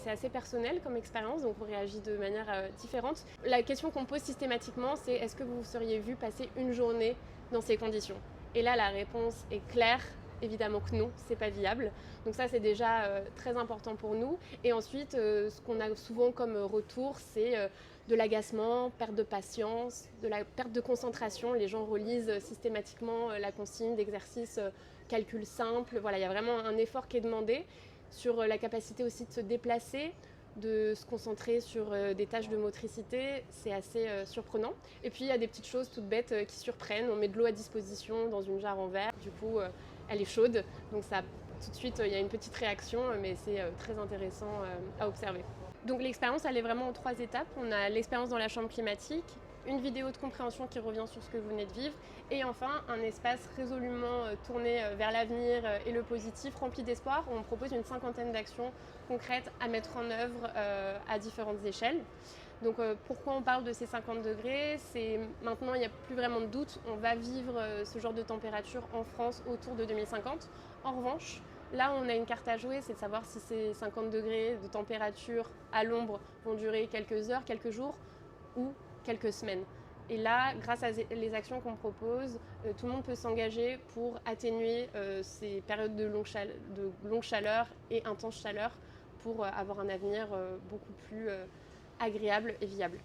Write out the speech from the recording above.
C'est assez personnel comme expérience, donc on réagit de manière différente. La question qu'on pose systématiquement, c'est est-ce que vous vous seriez vu passer une journée dans ces conditions? Et là, la réponse est claire. Évidemment que non, c'est pas viable. Donc ça, c'est déjà très important pour nous. Et ensuite, ce qu'on a souvent comme retour, c'est de l'agacement, perte de patience, de la perte de concentration. Les gens relisent systématiquement la consigne d'exercice calcul simple. Voilà, il y a vraiment un effort qui est demandé sur la capacité aussi de se déplacer, de se concentrer sur des tâches de motricité, c'est assez surprenant. Et puis il y a des petites choses toutes bêtes qui surprennent. On met de l'eau à disposition dans une jarre en verre, du coup elle est chaude, donc ça tout de suite il y a une petite réaction, mais c'est très intéressant à observer. Donc l'expérience elle est vraiment en 3 étapes. On a l'expérience dans la chambre climatique, une vidéo de compréhension qui revient sur ce que vous venez de vivre, et enfin un espace résolument tourné vers l'avenir et le positif, rempli d'espoir, où on propose une 50aine d'actions concrètes à mettre en œuvre à différentes échelles. Donc pourquoi on parle de ces 50 degrés? C'est maintenant, il n'y a plus vraiment de doute, on va vivre ce genre de température en France autour de 2050. En revanche, là où on a une carte à jouer, c'est de savoir si ces 50 degrés de température à l'ombre vont durer quelques heures, quelques jours ou quelques semaines. Et là, grâce à les actions qu'on propose, tout le monde peut s'engager pour atténuer ces périodes de longue chaleur et intense chaleur pour avoir un avenir beaucoup plus agréable et viable.